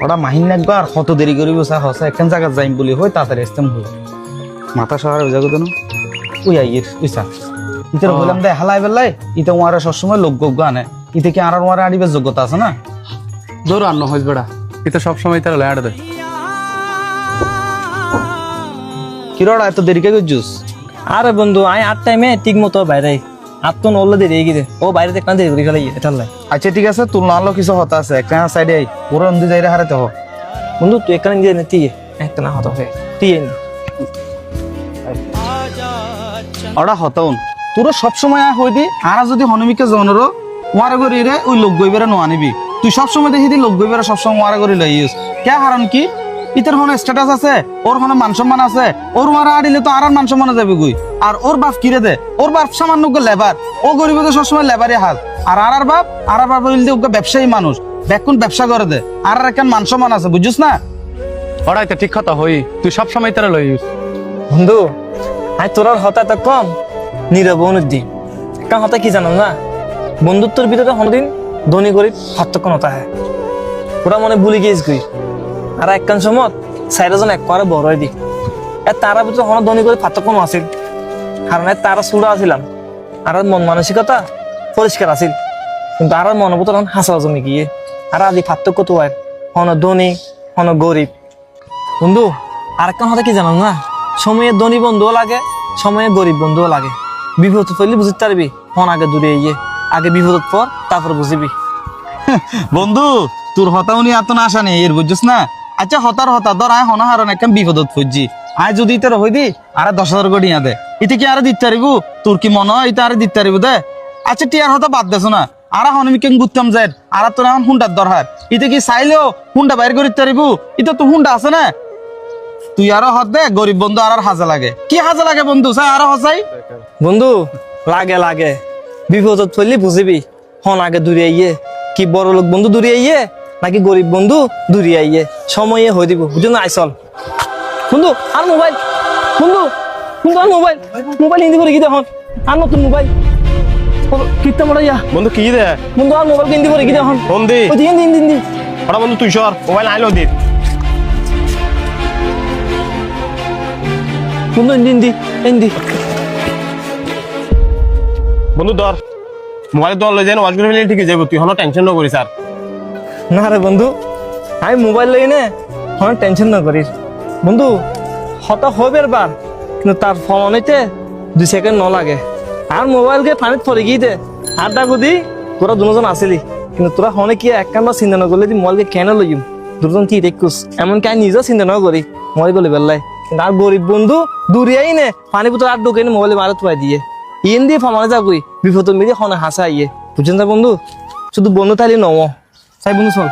ওরা মাহিন একবার কত দেরি করিব স্যার হসা একখান জায়গা যাইম বলি হয় তাড়াতাড়ি আসতাম হই মাথা শহরে যাগো দেন ওই আইয়ের ওই স্যার ইতার বললাম দে হালাই বেলাই ইতা ওয়ারা সবসময় লোক গজ্ঞ আনে ইতে কি আর ওয়ারা আড়িবার যোগ্যতা আছে না দৌড় আন্ন হইস বেড়া এটা সবসময় তারা লাইট দেয়। কিরড়া এত দেরি কে করছিস আরে বন্ধু আই 8 টাইমে ঠিক মতো বাইরে আট তো নল্লা দেরি গিয়ে ও বাইরে দেখলাম দেরি করে ফেলাই এটা লাই আচ্ছা ঠিক আছে তুই নালো কিছু হতা আছে একটা সাইডে আই পুরো অন্ধি যাইরে হারাতে হ বন্ধু তুই এখানে গিয়ে নে তুই একটা না হতো হয়ে তুই ওরা হতাউন তোরা সবসময় হই দি আর যদি হনুমিকে জনরো ওয়ারা করি রে ওই লোক গইবেরা নো আনিবি তুই সবসময় দেখি দি লোক গইবেরা সবসময় ওয়ারা করি লই ইউজ কে হারান কি ইতার হন স্ট্যাটাস আছে ওর হন মান সম্মান আছে ওর ওয়ারা আড়িলে তো আর মান সম্মান যাবে গুই আর ওর বাপ কিরে দে ওর বাপ সামান্য লেবার ও গরিব তো সবসময় লেবারই হাল আর বাপ হইলে ওকে ব্যবসায়ী মানুষ বেকুন ব্যবসা করে দে আর একখান মান সম্মান আছে বুঝছিস না ওরা এটা ঠিক কথা হই তুই সবসময় তারা লইস। বন্ধু আই তোর হতা তো কম নীরব অনুদ্দিন কারণ হতা কি জানো না বন্ধুত্বের ভিতরে কোনদিন ধনী গরিব পার্থক্য নতা হয় ওরা মনে ভুলে গিয়েছ গই আর একখান সময় চাইরাজন এক করে বড় দি এর তারা ভিতরে হন ধনী গরিব পার্থক্য আছিল কারণ তারা চূড়া আছিলাম আর মন মানসিকতা পরিষ্কার আছিল কিন্তু আর মনোভূত হাসা জমি গিয়ে আর আদি পার্থক্য তো হয় হন ধনী হন গরিব বন্ধু আর একটা কথা কি জানো না সময়ে ধনী বন্ধুও লাগে সময়ে গরিব বন্ধুও লাগে বিপদ পড়লে বুঝতে পারবি হন আগে দূরে ইয়ে আগে বিপদত পর তারপর বুঝবি বন্ধু তোর হতাউনি এত না আসা নেই এর বুঝছিস না আচ্ছা হতা ধর আয় হনা হারন একদম বিপদত ফুজি আয় যদি ইতে রহই দি আর 10,000 গড়িয়া দে ইতে কি আর দিতে পারিব তোর কি মনে হয় ইতে আর দিতে পারিব দে আচ্ছা টিয়ার হতা বাদ দেছ না আর হনমিকে গুত্তম যায় আর তোর এখন হুন্ডার দরকার ইতে কি চাইলেও হুন্ডা বাইর করিতে পারিব ইতে তো হুন্ডা আছে না তুই আরো হত দে গরিব বন্ধু আর হাজা লাগে কি হাজা লাগে বন্ধু চাই আরো হসাই বন্ধু লাগে লাগে বিপদত পড়লে বুঝবি হন আগে দূরে ইয়ে কি বড় লোক বন্ধু দূরে ইয়ে নাকি গরিব বন্ধু দূরে ইয়ে সময়ে হয়ে দিব বুঝো না আইসল বন্ধু আর মোবাইল বন্ধু বন্ধু আর মোবাইল হিন্দি করে কি দেখুন আর নতুন মোবাইল কীর্তন মরা ইয়া বন্ধু কি দে বন্ধু আর মোবাইল হিন্দি করে কি দেখুন বন্ধু হিন্দি ওরা বন্ধু তুই সর মোবাইল আইলো দি বন্ধু হিন্দি বন্ধু ধর মোবাইল তো লই যাই ওয়াশ করে ফেলে ঠিক যাবো তুই হলো টেনশন না করিস আর না রে বন্ধু আমি মোবাইল লই নে কোনো টেনশন না করিস বন্ধু হতা হবে বার কিন্তু তার ফোন হইতে 2 সেকেন্ড ন লাগে আর মোবাইলকে পানিত পড়ে গিয়ে দে আর ডাকু দি তোরা দুজন আসিলি কিন্তু তোরা হনে কি একখানবার চিন্তা না করলে মোবাইলকে কেন লইম দুজন কি দেখুস এমনকি আমি নিজেও চিন্তা না করি মোবাইল গলি বেল্লাই কিন্তু আর গরিব বন্ধু দূরিয়াই নে পানি পুতো আর ঢুকে মোবাইলে মারা তুই দিয়ে ইন দিয়ে ফমানে যাবই বিপদ মিলে হনে হাসা ইয়ে বুঝছেন না বন্ধু শুধু বন্ধু তাইলে নম চাই বন্ধু চল